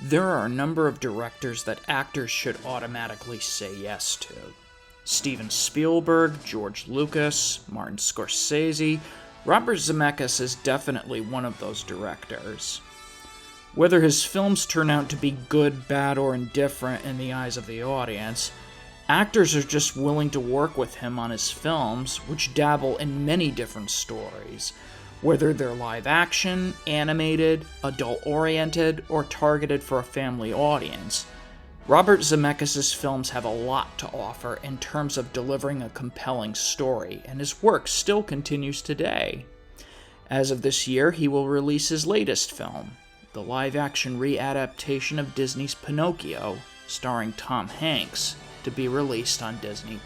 There are a number of directors that actors should automatically say yes to. Steven Spielberg, George Lucas, Martin Scorsese. Robert Zemeckis is definitely one of those directors. Whether his films turn out to be good, bad, or indifferent in the eyes of the audience, actors are just willing to work with him on his films, which dabble in many different stories, whether they're live action, animated, adult-oriented, or targeted for a family audience. Robert Zemeckis' films have a lot to offer in terms of delivering a compelling story, and his work still continues today. As of this year, he will release his latest film, the live-action readaptation of Disney's Pinocchio, starring Tom Hanks, to be released on Disney+.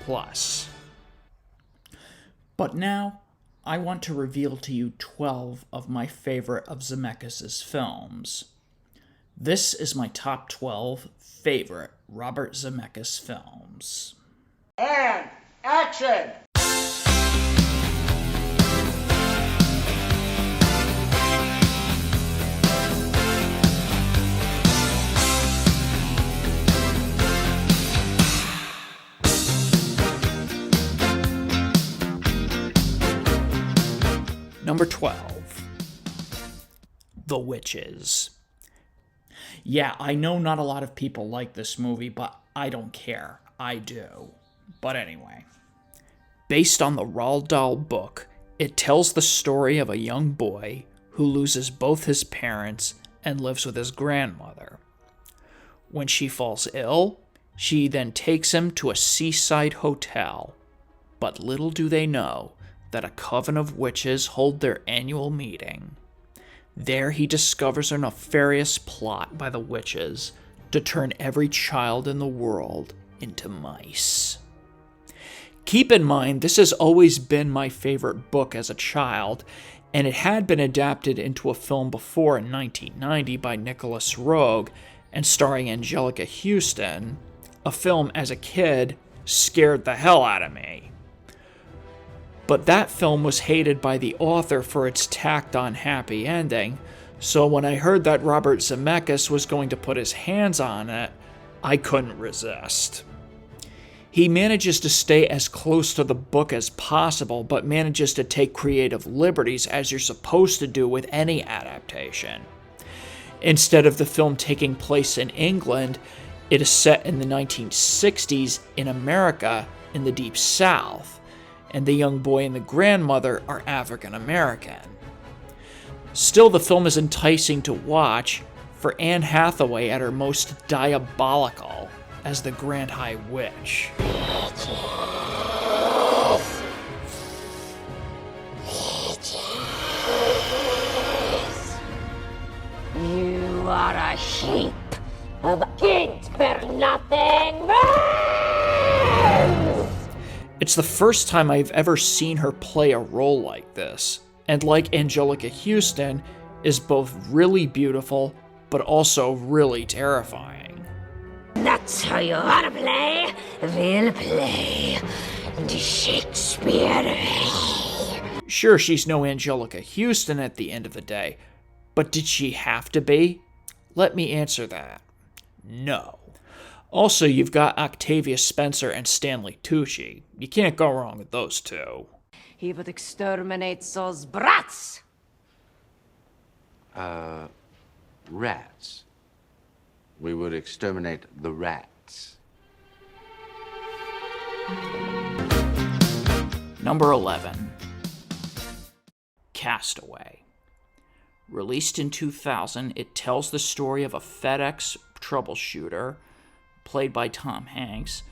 But now, I want to reveal to you 12 of my favorite of Zemeckis' films. This is my top 12 favorite Robert Zemeckis films. And action! Number 12. The Witches. Yeah, I know not a lot of people like this movie, but I don't care. I do. But anyway. Based on the Roald Dahl book, it tells the story of a young boy who loses both his parents and lives with his grandmother. When she falls ill, she then takes him to a seaside hotel. But little do they know that a coven of witches hold their annual meeting. There he discovers a nefarious plot by the witches to turn every child in the world into mice. Keep in mind, this has always been my favorite book as a child, and it had been adapted into a film before in 1990 by Nicholas Roeg and starring Angelica Houston. A film as a kid scared the hell out of me. But that film was hated by the author for its tacked-on happy ending, so when I heard that Robert Zemeckis was going to put his hands on it, I couldn't resist. He manages to stay as close to the book as possible, but manages to take creative liberties as you're supposed to do with any adaptation. Instead of the film taking place in England, it is set in the 1960s in America in the Deep South, and the young boy and the grandmother are African American. Still, the film is enticing to watch for Anne Hathaway at her most diabolical as the Grand High Witch. You are a sheep of good for nothing. It's the first time I've ever seen her play a role like this, and like Angelica Houston, is both really beautiful, but also really terrifying. That's how you wanna play. We'll play the Shakespeare. Sure, she's no Angelica Houston at the end of the day, but did she have to be? Let me answer that. No. Also, you've got Octavia Spencer and Stanley Tucci. You can't go wrong with those two. He would exterminate those brats. Rats. We would exterminate the rats. Number 11. Castaway. Released in 2000, it tells the story of a FedEx troubleshooter, played by Tom Hanks,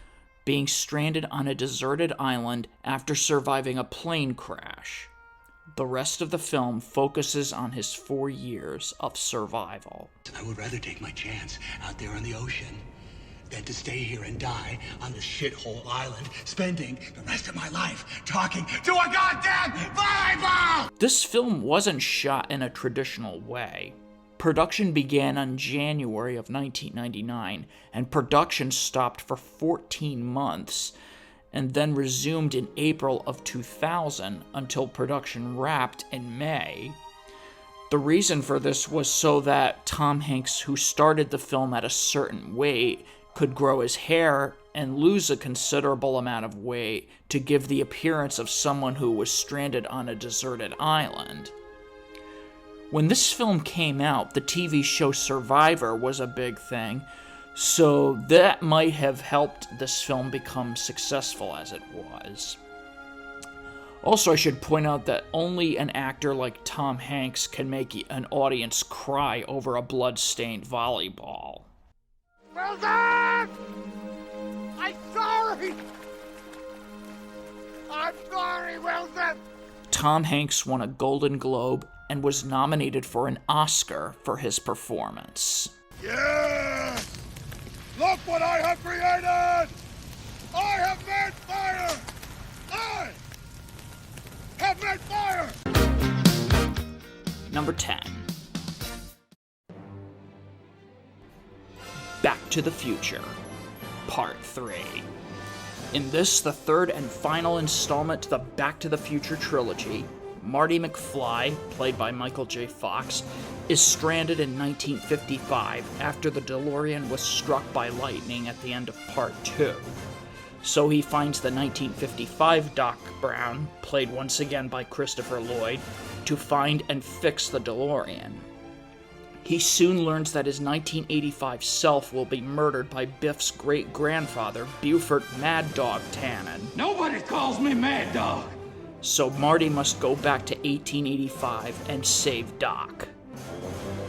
being stranded on a deserted island after surviving a plane crash. The rest of the film focuses on his 4 years of survival. I would rather take my chance out there on the ocean than to stay here and die on this shithole island, spending the rest of my life talking to a goddamn volleyball! This film wasn't shot in a traditional way. Production began on January of 1999, and production stopped for 14 months, and then resumed in April of 2000 until production wrapped in May. The reason for this was so that Tom Hanks, who started the film at a certain weight, could grow his hair and lose a considerable amount of weight to give the appearance of someone who was stranded on a deserted island. When this film came out, the TV show Survivor was a big thing, so that might have helped this film become successful as it was. Also, I should point out that only an actor like Tom Hanks can make an audience cry over a blood-stained volleyball. Wilson! I'm sorry! I'm sorry, Wilson! Tom Hanks won a Golden Globe and was nominated for an Oscar for his performance. Yeah! Look what I have created! I have made fire! I have made fire! Number 10. Back to the Future, Part 3. In this, the third and final installment to the Back to the Future trilogy, Marty McFly, played by Michael J. Fox, is stranded in 1955 after the DeLorean was struck by lightning at the end of Part 2. So he finds the 1955 Doc Brown, played once again by Christopher Lloyd, to find and fix the DeLorean. He soon learns that his 1985 self will be murdered by Biff's great-grandfather, Buford Mad Dog Tannen. Nobody calls me Mad Dog! So Marty must go back to 1885 and save Doc.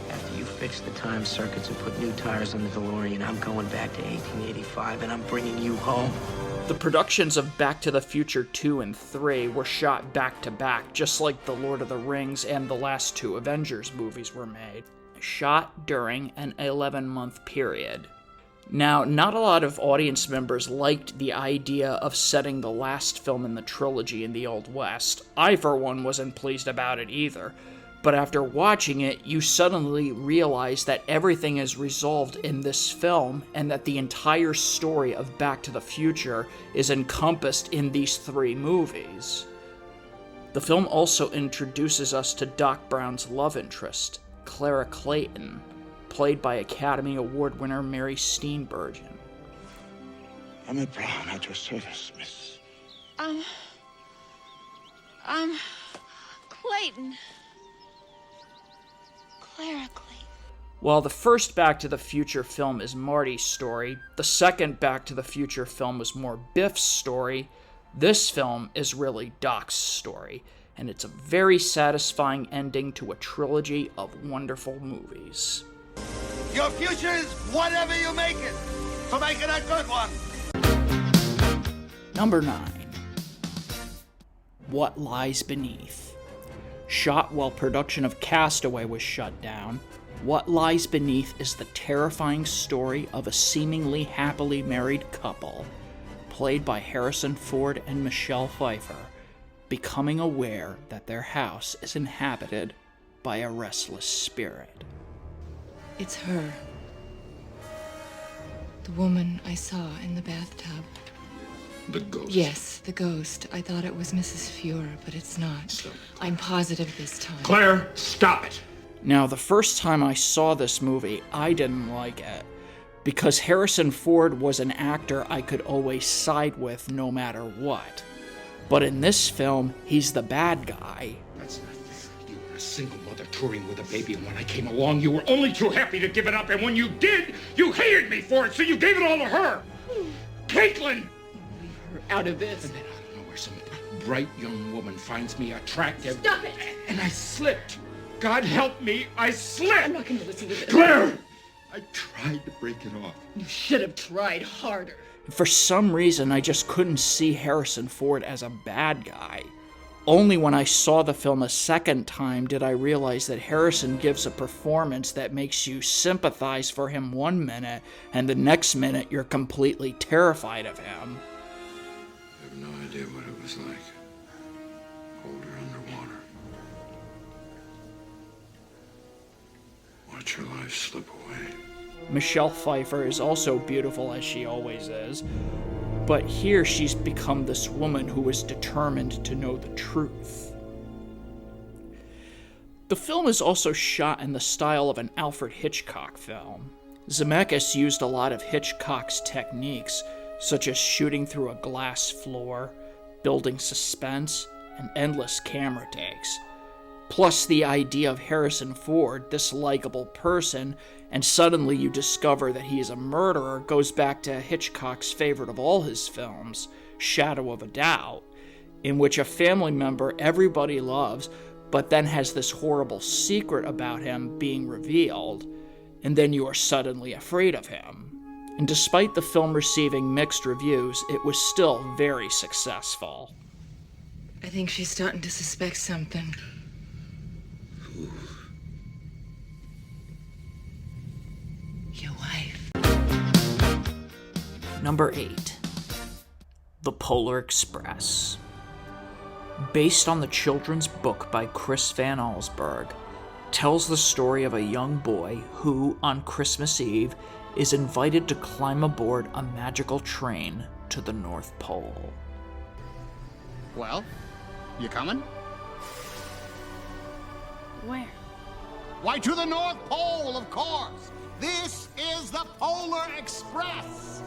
After you fix the time circuits and put new tires on the DeLorean, I'm going back to 1885 and I'm bringing you home. The productions of Back to the Future 2 and 3 were shot back-to-back, just like The Lord of the Rings and the last two Avengers movies were made, shot during an 11-month period. Now, not a lot of audience members liked the idea of setting the last film in the trilogy in the Old West. I, for one, wasn't pleased about it either. But after watching it, you suddenly realize that everything is resolved in this film, and that the entire story of Back to the Future is encompassed in these three movies. The film also introduces us to Doc Brown's love interest, Clara Clayton, played by Academy Award winner Mary Steenburgen. Emmett Brown at your service, miss. Clayton. Clara Clayton. While the first Back to the Future film is Marty's story, the second Back to the Future film was more Biff's story, this film is really Doc's story, and it's a very satisfying ending to a trilogy of wonderful movies. Your future is whatever you make it. So make it a good one. Number 9. What Lies Beneath. Shot while production of Castaway was shut down, What Lies Beneath is the terrifying story of a seemingly happily married couple, played by Harrison Ford and Michelle Pfeiffer, becoming aware that their house is inhabited by a restless spirit. It's her. The woman I saw in the bathtub. The ghost. Yes, the ghost. I thought it was Mrs. Fuhrer, but it's not. Stop. I'm positive this time. Claire, stop it! Now, the first time I saw this movie, I didn't like it, because Harrison Ford was an actor I could always side with no matter what. But in this film, he's the bad guy. That's not fair. You were a single mother touring with a baby, and when I came along, you were only too happy to give it up, and when you did, you hated me for it, so you gave it all to her! Caitlin! Leave her out of this. And then out of nowhere, some bright young woman finds me attractive. Stop it! And I slipped. God help me, I slipped! I'm not going to listen to this. Claire! I tried to break it off. You should have tried harder. For some reason, I just couldn't see Harrison Ford as a bad guy. Only when I saw the film a second time did I realize that Harrison gives a performance that makes you sympathize for him one minute, and the next minute you're completely terrified of him. I have no idea what it was like. Hold her underwater. Watch her life slip away. Michelle Pfeiffer is also beautiful, as she always is, but here she's become this woman who is determined to know the truth. The film is also shot in the style of an Alfred Hitchcock film. Zemeckis used a lot of Hitchcock's techniques, such as shooting through a glass floor, building suspense, and endless camera takes. Plus the idea of Harrison Ford, this likable person, and suddenly you discover that he is a murderer, goes back to Hitchcock's favorite of all his films, Shadow of a Doubt, in which a family member everybody loves, but then has this horrible secret about him being revealed, and then you are suddenly afraid of him. And despite the film receiving mixed reviews, it was still very successful. I think she's starting to suspect something. Your wife. Number 8. The Polar Express. Based on the children's book by Chris Van Allsburg, tells the story of a young boy who, on Christmas Eve, is invited to climb aboard a magical train to the North Pole. Well, you coming? Where? Why, to the North Pole, of course! This is the Polar Express!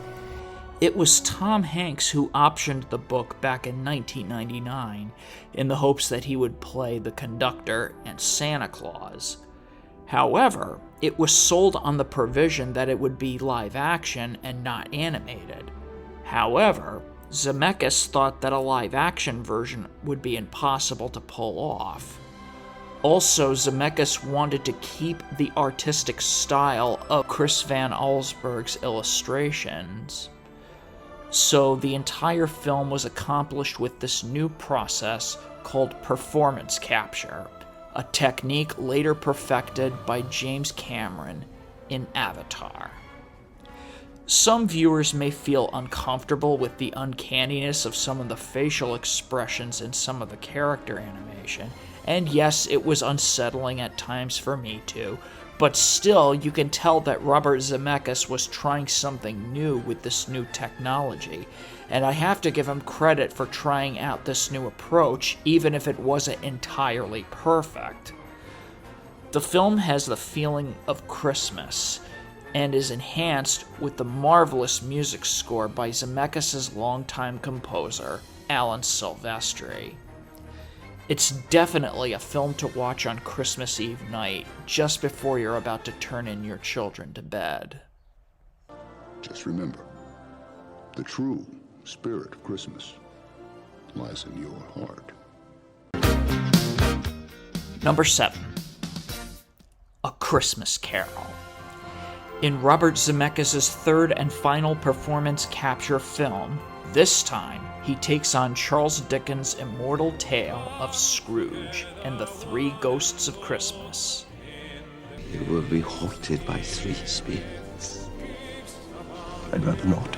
It was Tom Hanks who optioned the book back in 1999 in the hopes that he would play the conductor and Santa Claus. However, it was sold on the provision that it would be live action and not animated. However, Zemeckis thought that a live action version would be impossible to pull off. Also, Zemeckis wanted to keep the artistic style of Chris Van Allsburg's illustrations. So the entire film was accomplished with this new process called performance capture, a technique later perfected by James Cameron in Avatar. Some viewers may feel uncomfortable with the uncanniness of some of the facial expressions in some of the character animation, and yes, it was unsettling at times for me too, but still, you can tell that Robert Zemeckis was trying something new with this new technology, and I have to give him credit for trying out this new approach, even if it wasn't entirely perfect. The film has the feeling of Christmas, and is enhanced with the marvelous music score by Zemeckis' longtime composer, Alan Silvestri. It's definitely a film to watch on Christmas Eve night, just before you're about to turn in your children to bed. Just remember, the true spirit of Christmas lies in your heart. Number 7. A Christmas Carol. In Robert Zemeckis' third and final performance capture film, this time he takes on Charles Dickens' immortal tale of Scrooge and the Three Ghosts of Christmas. You will be haunted by three spirits. I'd rather not.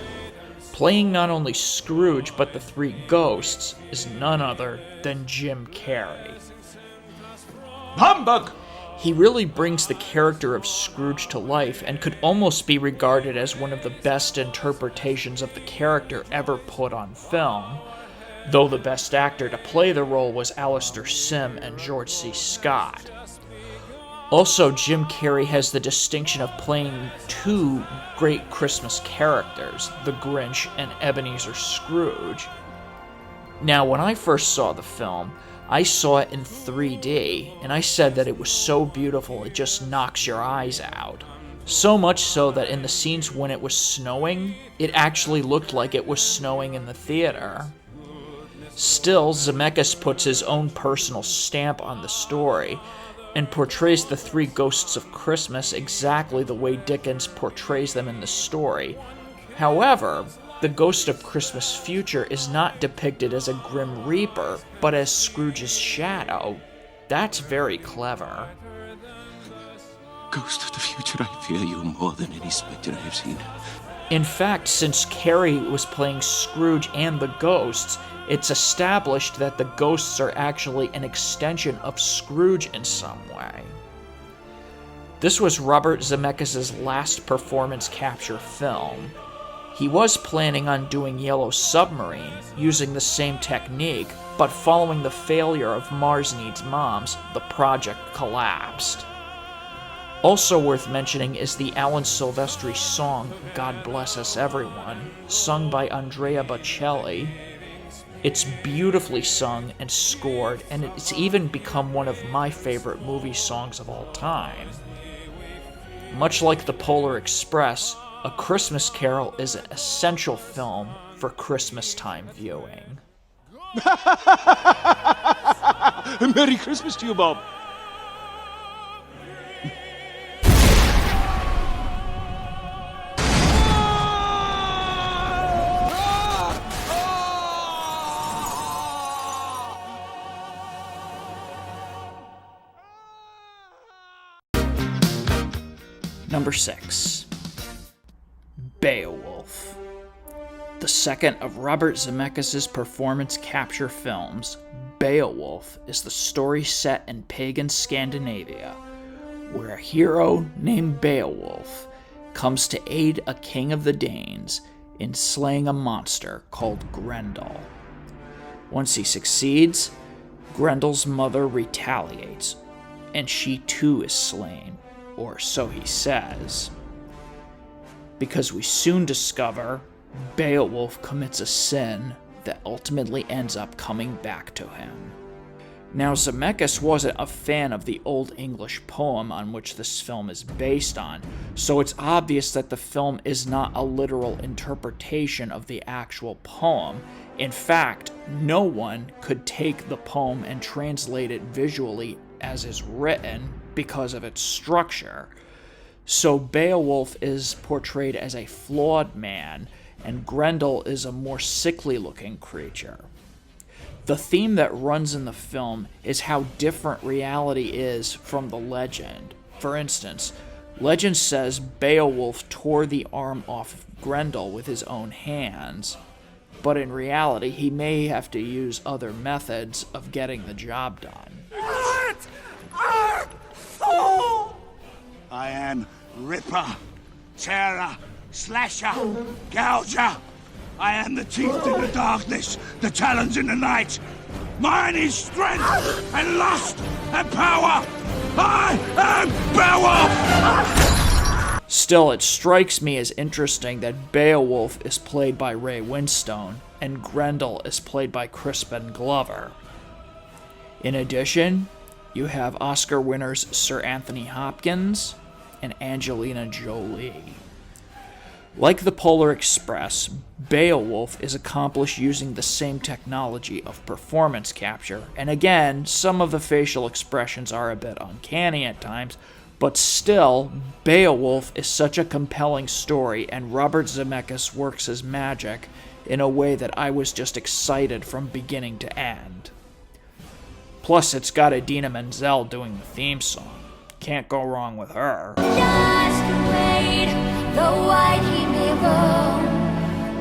Playing not only Scrooge but the three ghosts is none other than Jim Carrey. Humbug! He really brings the character of Scrooge to life and could almost be regarded as one of the best interpretations of the character ever put on film, though the best actor to play the role was Alistair Sim and George C. Scott. Also, Jim Carrey has the distinction of playing two great Christmas characters, the Grinch and Ebenezer Scrooge. Now, when I first saw the film, I saw it in 3D, and I said that it was so beautiful it just knocks your eyes out. So much so that in the scenes when it was snowing, it actually looked like it was snowing in the theater. Still, Zemeckis puts his own personal stamp on the story, and portrays the Three Ghosts of Christmas exactly the way Dickens portrays them in the story. However, the Ghost of Christmas Future is not depicted as a Grim Reaper, but as Scrooge's shadow. That's very clever. Ghost of the future, I fear you more than any specter I have seen. In fact, since Carrey was playing Scrooge and the ghosts, it's established that the ghosts are actually an extension of Scrooge in some way. This was Robert Zemeckis' last performance capture film. He was planning on doing Yellow Submarine, using the same technique, but following the failure of Mars Needs Moms, the project collapsed. Also worth mentioning is the Alan Silvestri song God Bless Us Everyone, sung by Andrea Bocelli. It's beautifully sung and scored, and it's even become one of my favorite movie songs of all time. Much like The Polar Express, A Christmas Carol is an essential film for Christmas time viewing. Merry Christmas to you, Bob. Number 6. Beowulf. The second of Robert Zemeckis' performance capture films, Beowulf is the story set in pagan Scandinavia, where a hero named Beowulf comes to aid a king of the Danes in slaying a monster called Grendel. Once he succeeds, Grendel's mother retaliates, and she too is slain, or so he says. Because we soon discover Beowulf commits a sin that ultimately ends up coming back to him. Now, Zemeckis wasn't a fan of the Old English poem on which this film is based on, so it's obvious that the film is not a literal interpretation of the actual poem. In fact, no one could take the poem and translate it visually as is written because of its structure. So Beowulf is portrayed as a flawed man, and Grendel is a more sickly-looking creature. The theme that runs in the film is how different reality is from the legend. For instance, legend says Beowulf tore the arm off of Grendel with his own hands, but in reality he may have to use other methods of getting the job done. I am Ripper, Tearer, Slasher, Gouger. I am the teeth in the darkness, the talons in the night. Mine is strength and lust and power. I am Beowulf! Still, it strikes me as interesting that Beowulf is played by Ray Winstone and Grendel is played by Crispin Glover. In addition, you have Oscar winners Sir Anthony Hopkins and Angelina Jolie. Like The Polar Express, Beowulf is accomplished using the same technology of performance capture, and again, some of the facial expressions are a bit uncanny at times, but still, Beowulf is such a compelling story, and Robert Zemeckis works his magic in a way that I was just excited from beginning to end. Plus, it's got Idina Menzel doing the theme song. Can't go wrong with her. Just wait, though wide he may roam,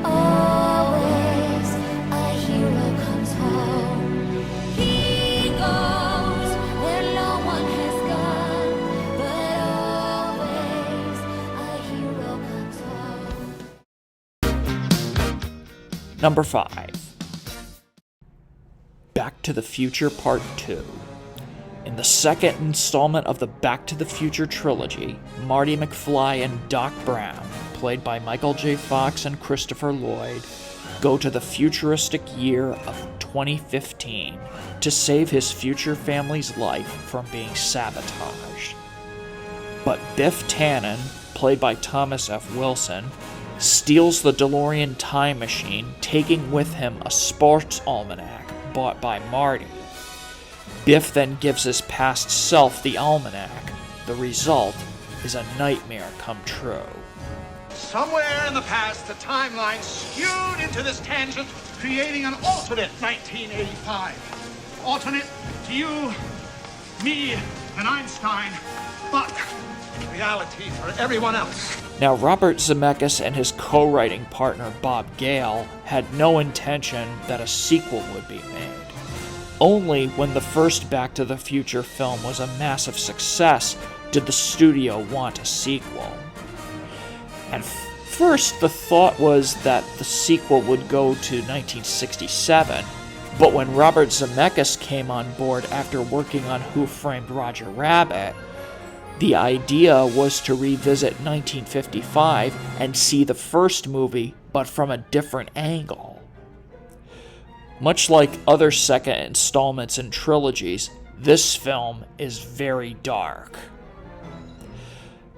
always a hero comes home. He goes where no one has gone, but always a hero comes home. Number 5. Back to the Future Part 2. In the second installment of the Back to the Future trilogy, Marty McFly and Doc Brown, played by Michael J. Fox and Christopher Lloyd, go to the futuristic year of 2015 to save his future family's life from being sabotaged. But Biff Tannen, played by Thomas F. Wilson, steals the DeLorean time machine, taking with him a sports almanac bought by Marty. Biff then gives his past self the almanac. The result is a nightmare come true. Somewhere in the past, the timeline skewed into this tangent, creating an alternate 1985. Alternate to you, me, and Einstein, but reality for everyone else. Now, Robert Zemeckis and his co-writing partner Bob Gale had no intention that a sequel would be made. Only when the first Back to the Future film was a massive success did the studio want a sequel. And first, the thought was that the sequel would go to 1967, but when Robert Zemeckis came on board after working on Who Framed Roger Rabbit, the idea was to revisit 1955 and see the first movie, but from a different angle. Much like other second installments in trilogies, this film is very dark.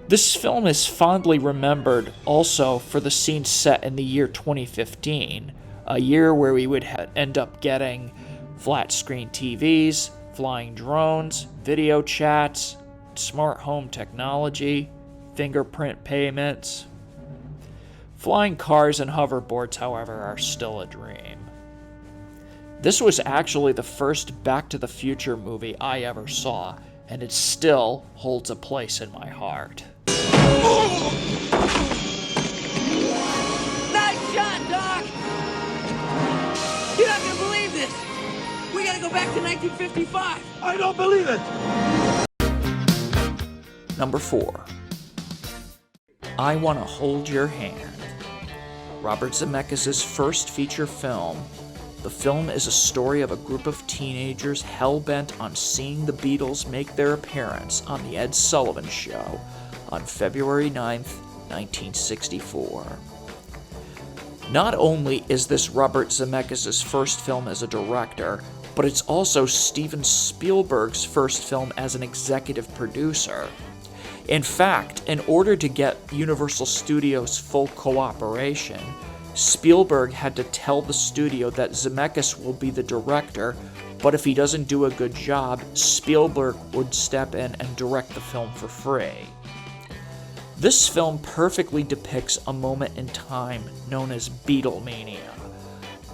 This film is fondly remembered also for the scenes set in the year 2015, a year where we would end up getting flat-screen TVs, flying drones, video chats, smart home technology, fingerprint payments. Flying cars and hoverboards, however, are still a dream. This was actually the first Back to the Future movie I ever saw, and it still holds a place in my heart. Nice shot, Doc! You're not gonna believe this! We gotta go back to 1955! I don't believe it! Number 4. I Wanna Hold Your Hand. Robert Zemeckis' first feature film. The film is a story of a group of teenagers hell-bent on seeing the Beatles make their appearance on The Ed Sullivan Show on February 9th, 1964. Not only is this Robert Zemeckis' first film as a director, but it's also Steven Spielberg's first film as an executive producer. In fact, in order to get Universal Studios' full cooperation, Spielberg had to tell the studio that Zemeckis will be the director, but if he doesn't do a good job, Spielberg would step in and direct the film for free. This film perfectly depicts a moment in time known as Beatlemania,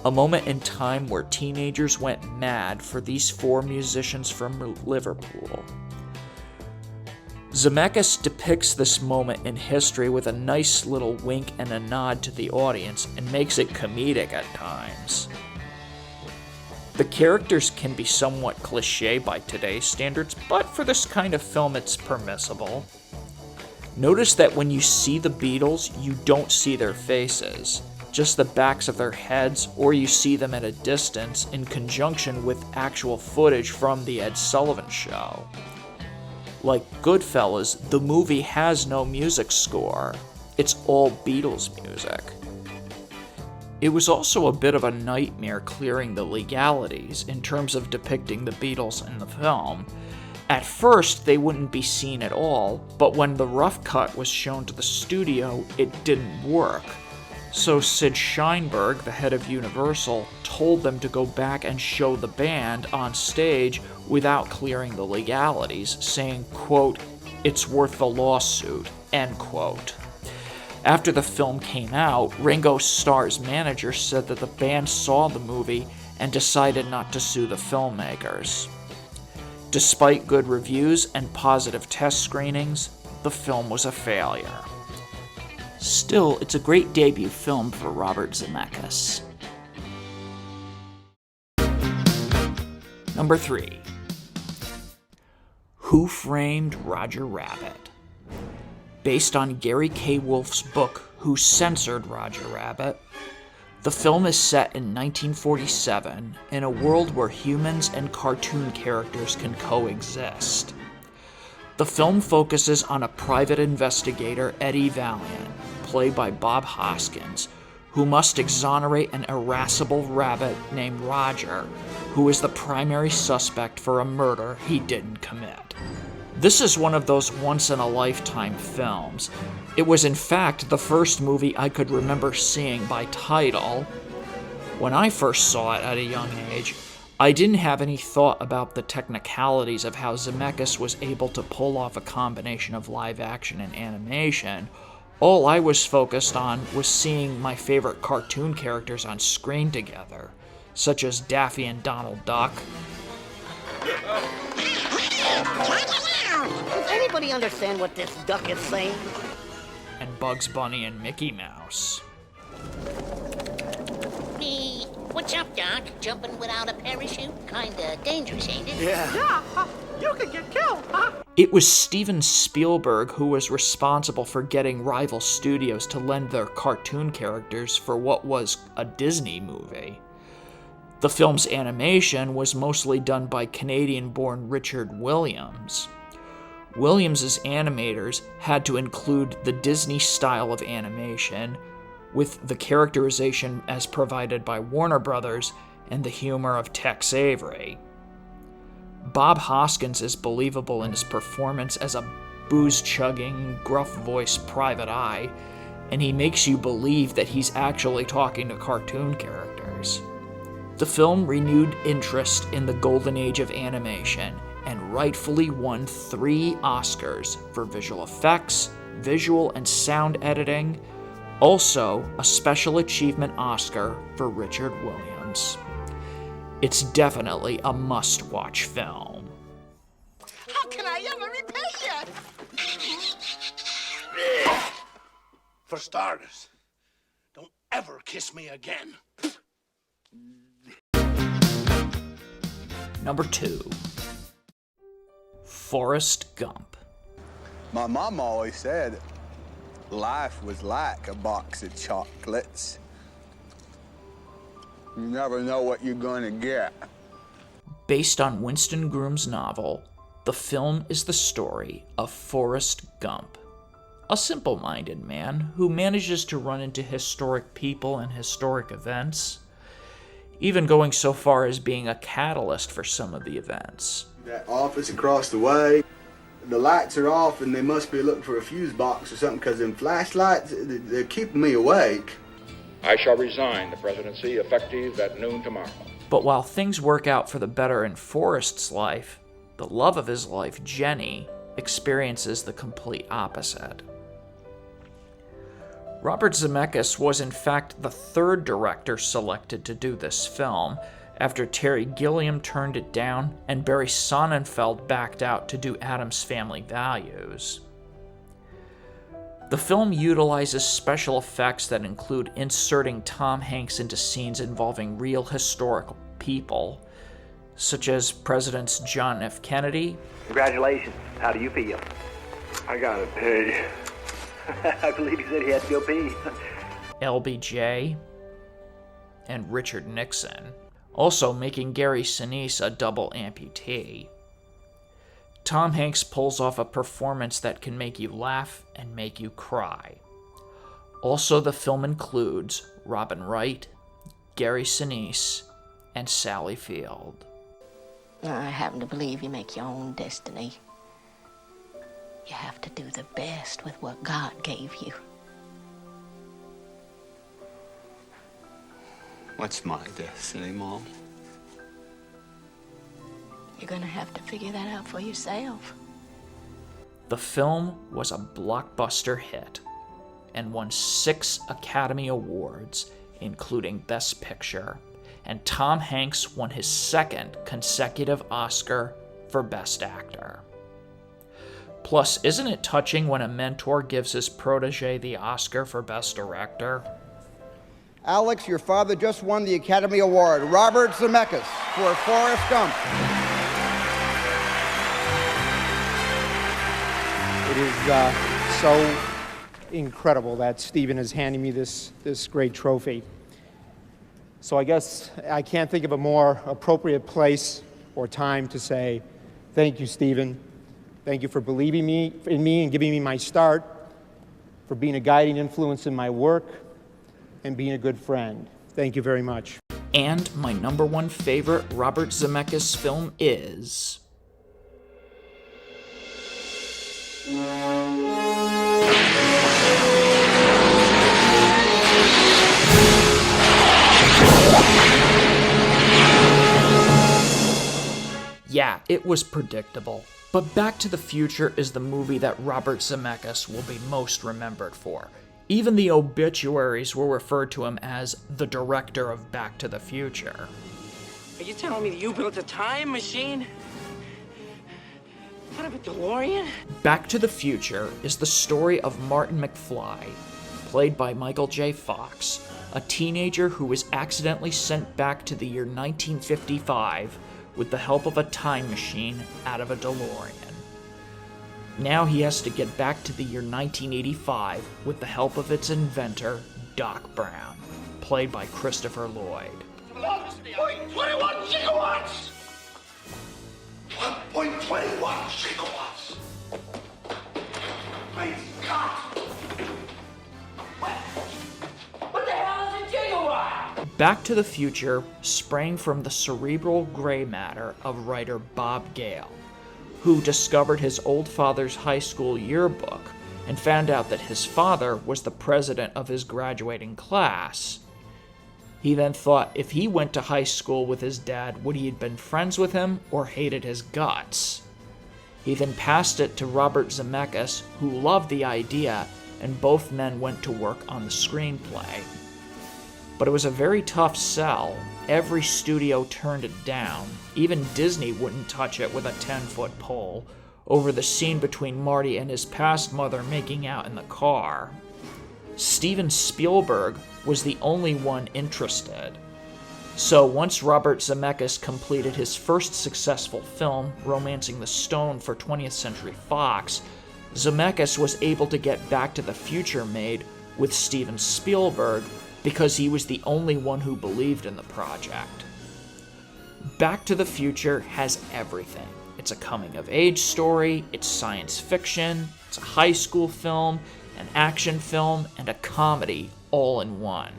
a moment in time where teenagers went mad for these 4 musicians from Liverpool. Zemeckis depicts this moment in history with a nice little wink and a nod to the audience and makes it comedic at times. The characters can be somewhat cliché by today's standards, but for this kind of film it's permissible. Notice that when you see the Beatles, you don't see their faces, just the backs of their heads, or you see them at a distance in conjunction with actual footage from The Ed Sullivan Show. Like Goodfellas, the movie has no music score. It's all Beatles music. It was also a bit of a nightmare clearing the legalities in terms of depicting the Beatles in the film. At first, they wouldn't be seen at all, but when the rough cut was shown to the studio, it didn't work. So Sid Sheinberg, the head of Universal, told them to go back and show the band on stage without clearing the legalities, saying, quote, "It's worth the lawsuit," end quote. After the film came out, Ringo Starr's manager said that the band saw the movie and decided not to sue the filmmakers. Despite good reviews and positive test screenings, the film was a failure. Still, it's a great debut film for Robert Zemeckis. Number 3. Who Framed Roger Rabbit? Based on Gary K. Wolfe's book, Who Censored Roger Rabbit, the film is set in 1947 in a world where humans and cartoon characters can coexist. The film focuses on a private investigator, Eddie Valiant, played by Bob Hoskins, who must exonerate an irascible rabbit named Roger, who is the primary suspect for a murder he didn't commit. This is one of those once-in-a-lifetime films. It was in fact the first movie I could remember seeing by title. When I first saw it at a young age, I didn't have any thought about the technicalities of how Zemeckis was able to pull off a combination of live action and animation. All I was focused on was seeing my favorite cartoon characters on screen together, such as Daffy and Donald Duck. Does anybody understand what this duck is saying? And Bugs Bunny and Mickey Mouse. Me. What's up, Doc? Jumping without a parachute? Kinda dangerous, ain't it? Yeah. Yeah, you could get killed, huh? It was Steven Spielberg who was responsible for getting rival studios to lend their cartoon characters for what was a Disney movie. The film's animation was mostly done by Canadian-born Richard Williams. Williams's animators had to include the Disney style of animation, with the characterization as provided by Warner Brothers and the humor of Tex Avery. Bob Hoskins is believable in his performance as a booze-chugging, gruff-voiced private eye, and he makes you believe that he's actually talking to cartoon characters. The film renewed interest in the golden age of animation and rightfully won 3 Oscars for visual effects, visual and sound editing, also a Special Achievement Oscar for Richard Williams. It's definitely a must-watch film. How can I ever repay you? For starters, don't ever kiss me again. Number 2. Forrest Gump. My mom always said life was like a box of chocolates. You never know what you're gonna get. Based on Winston Groom's novel, the film is the story of Forrest Gump, a simple-minded man who manages to run into historic people and historic events, even going so far as being a catalyst for some of the events. That office across the way, the lights are off and they must be looking for a fuse box or something, because them flashlights, they're keeping me awake. I shall resign the presidency effective at noon tomorrow. But while things work out for the better in Forrest's life, the love of his life, Jenny, experiences the complete opposite. Robert Zemeckis was in fact the 3rd director selected to do this film, after Terry Gilliam turned it down and Barry Sonnenfeld backed out to do Addams Family Values. The film utilizes special effects that include inserting Tom Hanks into scenes involving real historical people, such as Presidents John F. Kennedy. Congratulations. How do you feel? I gotta pee. I believe he said he had to go pee. LBJ, and Richard Nixon, also making Gary Sinise a double amputee. Tom Hanks pulls off a performance that can make you laugh and make you cry. Also, the film includes Robin Wright, Gary Sinise, and Sally Field. I happen to believe you make your own destiny. You have to do the best with what God gave you. What's my destiny, Mom? You're gonna have to figure that out for yourself. The film was a blockbuster hit and won 6 Academy Awards, including Best Picture, and Tom Hanks won his 2nd consecutive Oscar for Best Actor. Plus, isn't it touching when a mentor gives his protege the Oscar for Best Director? Alex, your father just won the Academy Award. Robert Zemeckis for Forrest Gump. It is so incredible that Stephen is handing me this great trophy. So I guess I can't think of a more appropriate place or time to say thank you, Stephen. Thank you for believing in me and giving me my start, for being a guiding influence in my work, and being a good friend. Thank you very much. And my number 1 favorite Robert Zemeckis film is... Yeah, it was predictable. But Back to the Future is the movie that Robert Zemeckis will be most remembered for. Even the obituaries will refer to him as the director of Back to the Future. Are you telling me that you built a time machine? What of a DeLorean? Back to the Future is the story of Martin McFly, played by Michael J. Fox, a teenager who was accidentally sent back to the year 1955 with the help of a time machine out of a DeLorean. Now he has to get back to the year 1985 with the help of its inventor, Doc Brown, played by Christopher Lloyd. 1.21 gigawatts! 1.21 gigawatts! My God! What the hell is a gigawatt? Back to the Future sprang from the cerebral gray matter of writer Bob Gale, who discovered his old father's high school yearbook and found out that his father was the president of his graduating class. He then thought if he went to high school with his dad, would he have been friends with him or hated his guts? He then passed it to Robert Zemeckis, who loved the idea, and both men went to work on the screenplay. But it was a very tough sell. Every studio turned it down. Even Disney wouldn't touch it with a 10-foot pole over the scene between Marty and his past mother making out in the car. Steven Spielberg was the only one interested. So once Robert Zemeckis completed his first successful film, Romancing the Stone, for 20th Century Fox, Zemeckis was able to get Back to the Future made with Steven Spielberg because he was the only one who believed in the project. Back to the Future has everything. It's a coming-of-age story, it's science fiction, it's a high school film, an action film, and a comedy all in one.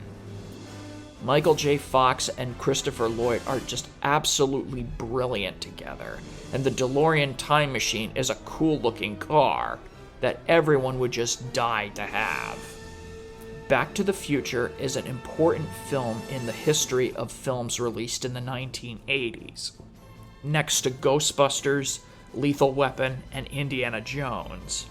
Michael J. Fox and Christopher Lloyd are just absolutely brilliant together, and the DeLorean time machine is a cool-looking car that everyone would just die to have. Back to the Future is an important film in the history of films released in the 1980s. Next to Ghostbusters, Lethal Weapon, and Indiana Jones.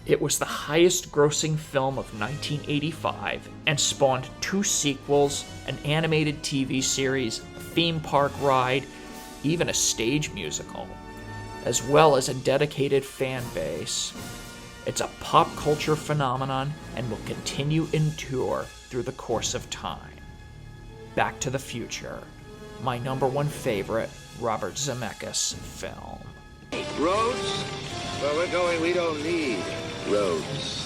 It was the highest-grossing film of 1985 and spawned 2 sequels, an animated TV series, a theme park ride, even a stage musical, as well as a dedicated fan base. It's a pop culture phenomenon and will continue to endure through the course of time. Back to the Future, my #1 favorite Robert Zemeckis film. Roads? Where we're going, we don't need roads.